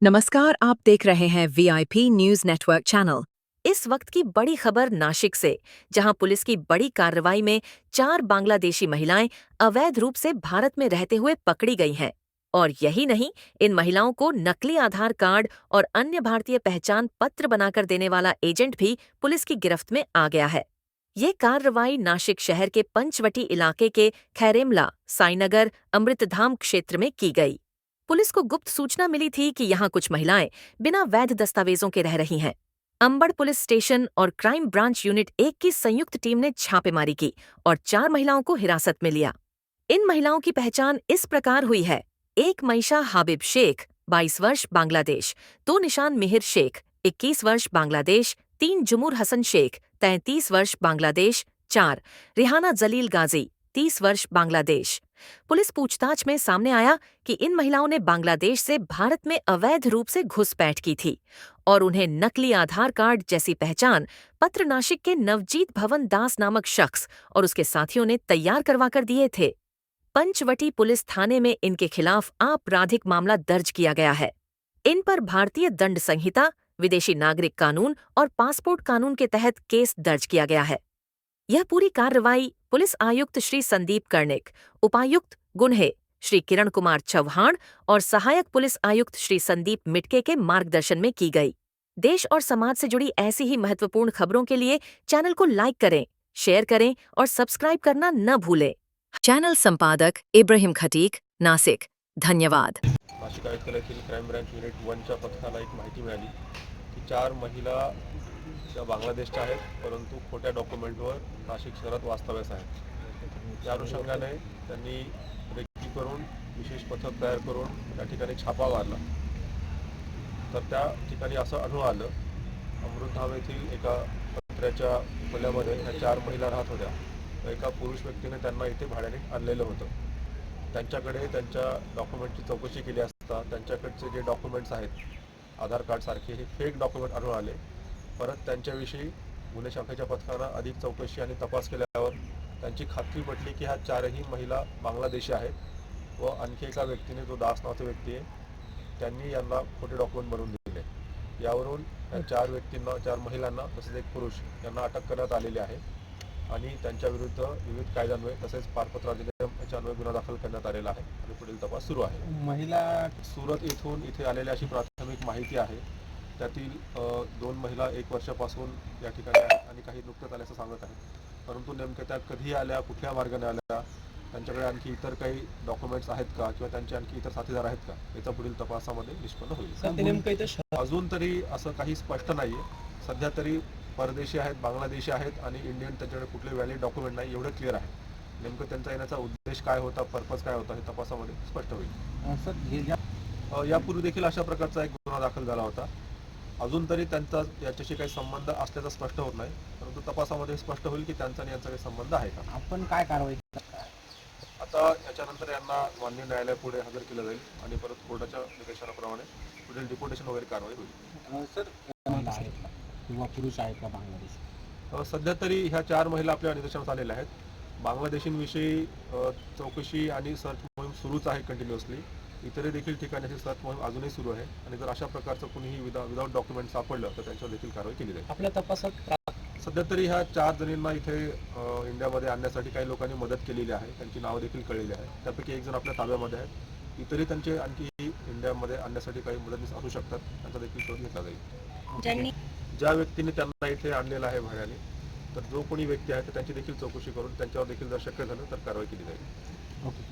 नमस्कार, आप देख रहे हैं वीआईपी न्यूज नेटवर्क चैनल। इस वक्त की बड़ी खबर नासिक से, जहां पुलिस की बड़ी कार्रवाई में 4 बांग्लादेशी महिलाएं अवैध रूप से भारत में रहते हुए पकड़ी गई हैं। और यही नहीं, इन महिलाओं को नकली आधार कार्ड और अन्य भारतीय पहचान पत्र बनाकर देने वाला एजेंट भी पुलिस की गिरफ्त में आ गया है। ये कार्रवाई नासिक शहर के पंचवटी इलाके के खैरेमला, साईनगर, अमृतधाम क्षेत्र में की गई। पुलिस को गुप्त सूचना मिली थी कि यहाँ कुछ महिलाएं बिना वैध दस्तावेजों के रह रही हैं। अंबड़ पुलिस स्टेशन और क्राइम ब्रांच यूनिट 1 की संयुक्त टीम ने छापेमारी की और 4 महिलाओं को हिरासत में लिया। इन महिलाओं की पहचान इस प्रकार हुई है: एक मईशा हाबिब शेख, 22 वर्ष, बांग्लादेश; 2 निशान मिहिर शेख, 21 वर्ष, बांग्लादेश; 3 जुमूर हसन शेख, 33 वर्ष, बांग्लादेश; 4 रिहाना जलील गाजी, 30 वर्ष, बांग्लादेश। पुलिस पूछताछ में सामने आया कि इन महिलाओं ने बांग्लादेश से भारत में अवैध रूप से घुसपैठ की थी और उन्हें नकली आधार कार्ड जैसी पहचान पत्र नासिक के नवजीत भवन दास नामक शख्स और उसके साथियों ने तैयार करवा कर दिए थे। पंचवटी पुलिस थाने में इनके खिलाफ आपराधिक मामला दर्ज किया गया है। इन पर भारतीय दंड संहिता, विदेशी नागरिक कानून और पासपोर्ट कानून के तहत केस दर्ज किया गया है। यह पूरी कार्रवाई पुलिस आयुक्त श्री संदीप कर्णिक, उपायुक्त गुन्हे श्री किरण कुमार चौहान और सहायक पुलिस आयुक्त श्री संदीप मिटके के मार्गदर्शन में की गई। देश और समाज से जुड़ी ऐसी ही महत्वपूर्ण खबरों के लिए चैनल को लाइक करें, शेयर करें और सब्सक्राइब करना न भूलें। चैनल संपादक इब्राहिम खटीक, नासिक। धन्यवाद। नाशिक आयुक्तालयातील क्राईम ब्रांच युनिट 1च्या पथकाला एक माहिती मिळाली की 4 महिला त्या बांगलादेशच्या आहेत, परंतु खोट्या डॉक्युमेंटवर नाशिक शहरात वास्तव्यास आहेत। त्या अनुषंगाने त्यांनी रेकी करून विशेष पथक तयार करून त्या ठिकाणी छापा मारला। तर त्या ठिकाणी असं आढळून आलं, अमृतधाम येथील एका पत्र्याच्या खोल्यामध्ये ह्या 4 महिला राहत होत्या। एका पुरुष व्यक्तीने त्यांना इथे भाड्याने आणलेलं होतं। त्यांच्याकडे त्यांच्या डॉक्युमेंटची चौकशी केली असता त्यांच्याकडचे जे डॉक्युमेंट्स आहेत, आधार कार्ड सारखे, हे फेक डॉक्युमेंट आढळून आले। परत त्यांच्याविषयी गुन्हे शाखेच्या पथकानं अधिक चौकशी आणि तपास केल्यावर त्यांची खात्री पटली की ह्या 4ही महिला बांगलादेशी आहेत व आणखी एका व्यक्तीने, जो दास नावाचा व्यक्ती आहे, त्यांनी यांना खोटे डॉक्युमेंट बनवून दिले। यावरून या 4 व्यक्तींना, 4 महिलांना तसेच एक पुरुष यांना अटक करण्यात आलेली आहे आणि त्यांच्याविरुद्ध विविध कायद्यान्वये तसेच पारपत्र अधिनियम याच्यान्वये गुन्हा दाखल करण्यात आलेला आहे आणि पुढील तपास सुरू आहे। महिला सुरत येथून इथे आलेल्या अशी प्राथमिक माहिती आहे। त्यातील 2 महिला 1 वर्षापासून या ठिकाणी आहेत आणि काही नुकत्याच आल्याचं सांगत आहेत, परंतु नेमक्या त्या कधी आल्या, कुठल्या मार्गाने आल्या, त्यांच्याकडे आणखी इतर काही डॉक्युमेंट्स आहेत का किंवा त्यांचे आणखी इतर साथीदार आहेत का, याचा पुढील तपासामध्ये निष्पन्न होईल। अजून तरी असं काही स्पष्ट नाहीये। सध्या तरी परदेशी आहेत, बांगलादेशी आहेत आणि इंडियन, त्यांच्याकडे कुठले व्हॅलिड डॉक्युमेंट नाही, एवढं क्लिअर आहे। नेमकं त्यांचा येण्याचा उद्देश काय होता, पर्पज काय होता, हे तपासामध्ये स्पष्ट होईल। यापूर्वी देखील अशा प्रकारचा एक गुन्हा दाखल झाला होता। अजून तरी त्यांचा याच्याशी काही संबंध असल्याचा स्पष्ट होत नाही, परंतु तपासामध्ये स्पष्ट होईल की त्यांचा आणि यांचा काही संबंध आहे का। आपण काय कारवाई आता याच्यानंतर यांना माननीय न्यायालयापुढे हजर केलं जाईल आणि परत कोर्टाच्या निर्देशाप्रमाणे पुढील डिपोटेशन वगैरे कारवाई होईल। सर किंवा पुरुष आहेत का बांगलादेश? सध्या तरी ह्या 4 महिला आपल्या निदर्शनास आलेल्या आहेत। बांगलादेशींविषयी चौकशी आणि सर्च मोहीम सुरूच आहे कंटिन्युअसली। इतरही देखील ठिकाणी सर्च मोहीम अजूनही सुरू आहे आणि जर अशा प्रकारचं कुणीही विदाउट डॉक्युमेंट सापडलं तर त्यांच्यावर देखील कारवाई केली जाईल। आपल्या तपासात सध्या तरी ह्या 4 जणींना इथे इंडियामध्ये आणण्यासाठी काही लोकांनी मदत केलेली आहे, त्यांची नावं देखील कळलेली आहे। त्यापैकी एक जण आपल्या ताब्यामध्ये आहे। इतरही त्यांचे आणखी इंडियामध्ये आणण्यासाठी काही मदत असू शकतात, त्यांचा देखील शोध घेतला जाईल। ज्या व्यक्तीने त्यांना इथे आणलेलं आहे भाड्याने, तर जो कोणी व्यक्ती आहे तर त्यांची देखील चौकशी करून त्यांच्यावर देखील जर शक्य झालं तर कारवाई केली जाईल।